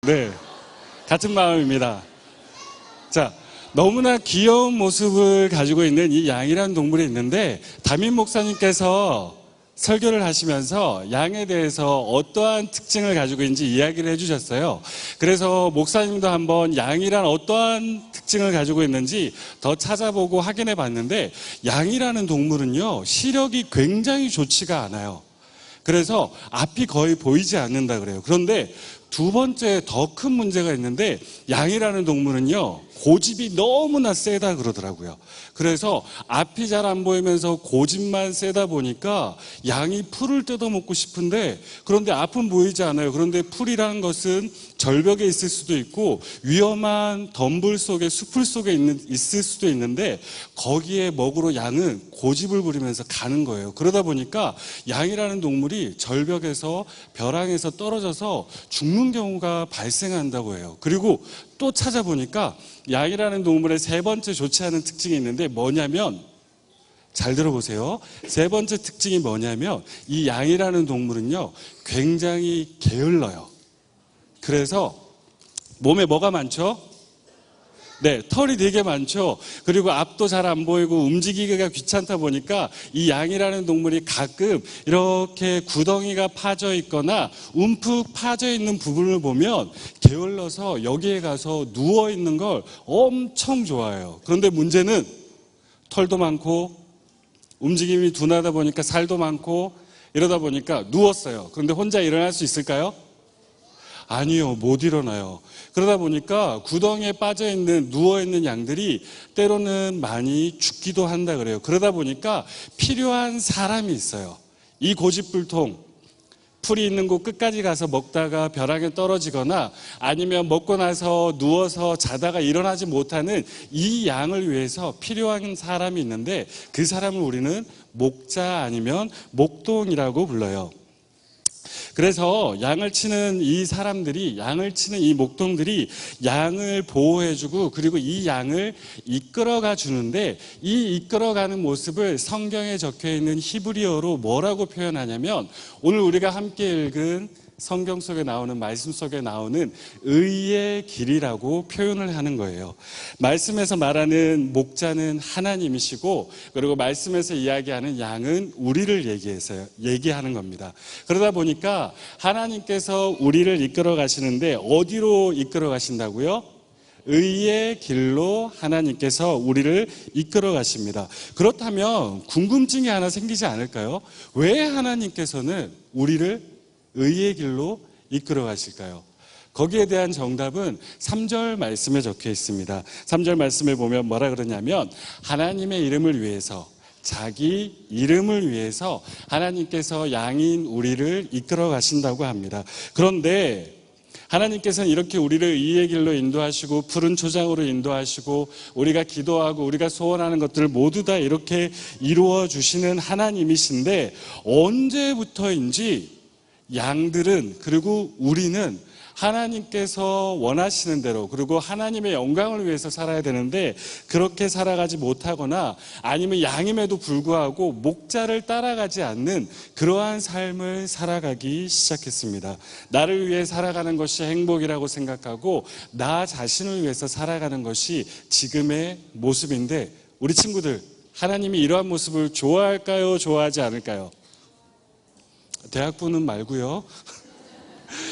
네, 같은 마음입니다. 자, 너무나 귀여운 모습을 가지고 있는 이 양이라는 동물이 있는데, 담임 목사님께서 설교를 하시면서 양에 대해서 어떠한 특징을 가지고 있는지 이야기를 해주셨어요. 그래서 목사님도 한번 양이란 어떠한 특징을 가지고 있는지 더 찾아보고 확인해 봤는데, 양이라는 동물은요, 시력이 굉장히 좋지가 않아요. 그래서 앞이 거의 보이지 않는다 그래요. 그런데 두 번째 더 큰 문제가 있는데, 양이라는 동물은요, 고집이 너무나 세다 그러더라고요. 그래서 앞이 잘 안 보이면서 고집만 세다 보니까 양이 풀을 뜯어먹고 싶은데, 그런데 앞은 보이지 않아요. 그런데 풀이라는 것은 절벽에 있을 수도 있고 위험한 덤불 속에, 숲풀 속에 있을 수도 있는데, 거기에 먹으러 양은 고집을 부리면서 가는 거예요. 그러다 보니까 양이라는 동물이 절벽에서, 벼랑에서 떨어져서 죽는 경우가 발생한다고 해요. 그리고 또 찾아보니까 양이라는 동물의 세 번째 좋지 않은 특징이 있는데, 뭐냐면, 잘 들어보세요. 세 번째 특징이 뭐냐면, 이 양이라는 동물은요, 굉장히 게을러요. 그래서 몸에 뭐가 많죠? 네, 털이 되게 많죠. 그리고 앞도 잘 안 보이고 움직이기가 귀찮다 보니까 이 양이라는 동물이 가끔 이렇게 구덩이가 파져 있거나 움푹 파져 있는 부분을 보면 게을러서 여기에 가서 누워 있는 걸 엄청 좋아해요. 그런데 문제는 털도 많고 움직임이 둔하다 보니까 살도 많고 이러다 보니까 누웠어요. 그런데 혼자 일어날 수 있을까요? 아니요, 못 일어나요. 그러다 보니까 구덩이에 빠져있는, 누워있는 양들이 때로는 많이 죽기도 한다 그래요. 그러다 보니까 필요한 사람이 있어요. 이 고집불통, 풀이 있는 곳 끝까지 가서 먹다가 벼랑에 떨어지거나, 아니면 먹고 나서 누워서 자다가 일어나지 못하는 이 양을 위해서 필요한 사람이 있는데, 그 사람을 우리는 목자 아니면 목동이라고 불러요. 그래서 양을 치는 이 사람들이, 양을 치는 이 목동들이 양을 보호해주고, 그리고 이 양을 이끌어가 주는데, 이 이끌어가는 모습을 성경에 적혀있는 히브리어로 뭐라고 표현하냐면, 오늘 우리가 함께 읽은 성경 속에 나오는, 말씀 속에 나오는 의의 길이라고 표현을 하는 거예요. 말씀에서 말하는 목자는 하나님이시고, 그리고 말씀에서 이야기하는 양은 우리를 얘기하는 겁니다. 그러다 보니까 하나님께서 우리를 이끌어 가시는데, 어디로 이끌어 가신다고요? 의의 길로 하나님께서 우리를 이끌어 가십니다. 그렇다면 궁금증이 하나 생기지 않을까요? 왜 하나님께서는 우리를 의의 길로 이끌어 가실까요? 거기에 대한 정답은 3절 말씀에 적혀 있습니다. 3절 말씀을 보면 뭐라 그러냐면, 하나님의 이름을 위해서, 자기 이름을 위해서 하나님께서 양인 우리를 이끌어 가신다고 합니다. 그런데 하나님께서는 이렇게 우리를 의의 길로 인도하시고, 푸른 초장으로 인도하시고, 우리가 기도하고 우리가 소원하는 것들을 모두 다 이렇게 이루어 주시는 하나님이신데, 언제부터인지 양들은, 그리고 우리는 하나님께서 원하시는 대로, 그리고 하나님의 영광을 위해서 살아야 되는데, 그렇게 살아가지 못하거나, 아니면 양임에도 불구하고 목자를 따라가지 않는 그러한 삶을 살아가기 시작했습니다. 나를 위해 살아가는 것이 행복이라고 생각하고, 나 자신을 위해서 살아가는 것이 지금의 모습인데, 우리 친구들, 하나님이 이러한 모습을 좋아할까요? 좋아하지 않을까요? 대학부는 말고요.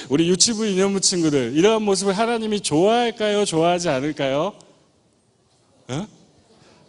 우리 유치부 유년부 친구들, 이러한 모습을 하나님이 좋아할까요? 좋아하지 않을까요?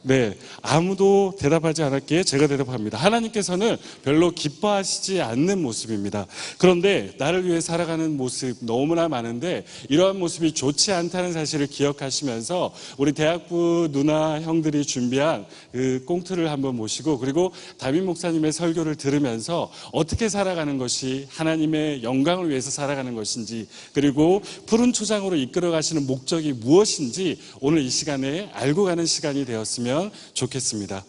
네, 아무도 대답하지 않았기에 제가 대답합니다. 하나님께서는 별로 기뻐하시지 않는 모습입니다. 그런데 나를 위해 살아가는 모습 너무나 많은데, 이러한 모습이 좋지 않다는 사실을 기억하시면서 우리 대학부 누나 형들이 준비한 그 꽁트를 한번 모시고, 그리고 담임 목사님의 설교를 들으면서 어떻게 살아가는 것이 하나님의 영광을 위해서 살아가는 것인지, 그리고 푸른 초장으로 이끌어 가시는 목적이 무엇인지 오늘 이 시간에 알고 가는 시간이 되었으면 좋겠습니다.